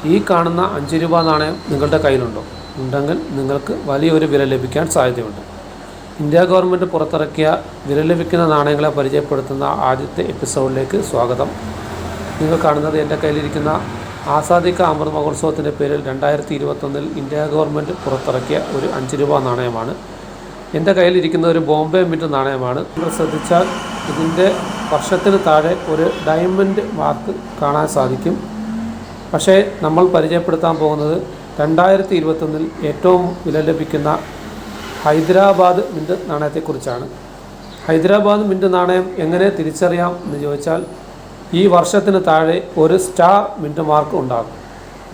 ഈ കാണുന്ന 5 രൂപ നാണയം നിങ്ങളുടെ കയ്യിലുണ്ടോ? ഉണ്ടെങ്കിൽ നിങ്ങൾക്ക് വലിയൊരു വില ലഭിക്കാൻ സാധ്യതയുണ്ട്. ഇന്ത്യ ഗവൺമെൻറ് പുറത്തിറക്കിയ വില ലഭിക്കുന്ന നാണയങ്ങളെ പരിചയപ്പെടുത്തുന്ന ആദ്യത്തെ എപ്പിസോഡിലേക്ക് സ്വാഗതം. നിങ്ങൾ കാണുന്നത് എൻ്റെ കയ്യിലിരിക്കുന്ന ആസാദി കാ അമൃത് മഹോത്സവത്തിൻ്റെ പേരിൽ 2021 ഇന്ത്യ ഗവൺമെൻറ് പുറത്തിറക്കിയ ഒരു 5 രൂപ നാണയമാണ്. എൻ്റെ കയ്യിലിരിക്കുന്ന ഒരു ബോംബെ മിൻറ്റ് നാണയമാണ്. നിങ്ങൾ ശ്രദ്ധിച്ചാൽ ഇതിൻ്റെ വർഷത്തിന് താഴെ ഒരു ഡയമണ്ട് മാർക്ക് കാണാൻ സാധിക്കും. പക്ഷേ നമ്മൾ പരിചയപ്പെടുത്താൻ പോകുന്നത് 2021 ഏറ്റവും വില ലഭിക്കുന്ന ഹൈദരാബാദ് മിൻറ്റ് നാണയത്തെക്കുറിച്ചാണ്. ഹൈദരാബാദ് മിൻറ്റ് നാണയം എങ്ങനെ തിരിച്ചറിയാം എന്ന് ചോദിച്ചാൽ, ഈ വർഷത്തിന് താഴെ ഒരു സ്റ്റാർ മിൻറ്റ് മാർക്ക് ഉണ്ടാകും.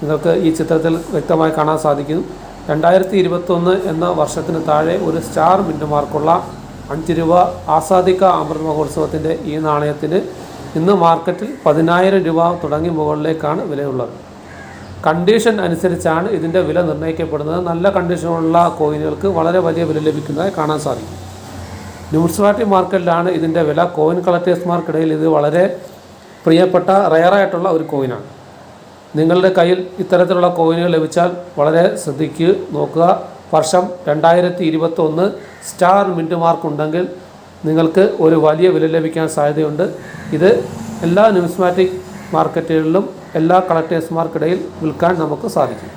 നിങ്ങൾക്ക് ഈ ചിത്രത്തിൽ വ്യക്തമായി കാണാൻ സാധിക്കും. 2021 എന്ന വർഷത്തിന് താഴെ ഒരു സ്റ്റാർ മിൻറ്റ് മാർക്കുള്ള 5 രൂപ ആസാദി കാ അമൃത് മഹോത്സവത്തിൻ്റെ ഈ നാണയത്തിന് ഇന്ന് മാർക്കറ്റിൽ 10,000 രൂപ തുടങ്ങി മുകളിലേക്കാണ് വിലയുള്ളത്. കണ്ടീഷൻ അനുസരിച്ചാണ് ഇതിൻ്റെ വില നിർണ്ണയിക്കപ്പെടുന്നത്. നല്ല കണ്ടീഷനുള്ള കോയിനുകൾക്ക് വളരെ വലിയ വില ലഭിക്കുന്നതായി കാണാൻ സാധിക്കും. ന്യൂസിലാൻഡ് മാർക്കറ്റിലാണ് ഇതിൻ്റെ വില. കോയിൻ കളക്ടേഴ്സ്മാർക്കിടയിൽ ഇത് വളരെ പ്രിയപ്പെട്ട റെയറായിട്ടുള്ള ഒരു കോയിനാണ്. നിങ്ങളുടെ കയ്യിൽ ഇത്തരത്തിലുള്ള കോയിനുകൾ ലഭിച്ചാൽ വളരെ ശ്രദ്ധിക്കുക, നോക്കുക. വർഷം 2021 സ്റ്റാർ മിൻറ്റ് മാർക്ക് ഉണ്ടെങ്കിൽ നിങ്ങൾക്ക് ഒരു വലിയ വില ലഭിക്കാൻ സാധ്യതയുണ്ട്. ഇത് എല്ലാ ന്യൂസ്മാറ്റിക് മാർക്കറ്റുകളിലും എല്ലാ കളക്ടേഴ്സ്മാർക്കിടയിൽ വിൽക്കാൻ നമുക്ക് സാധിക്കും.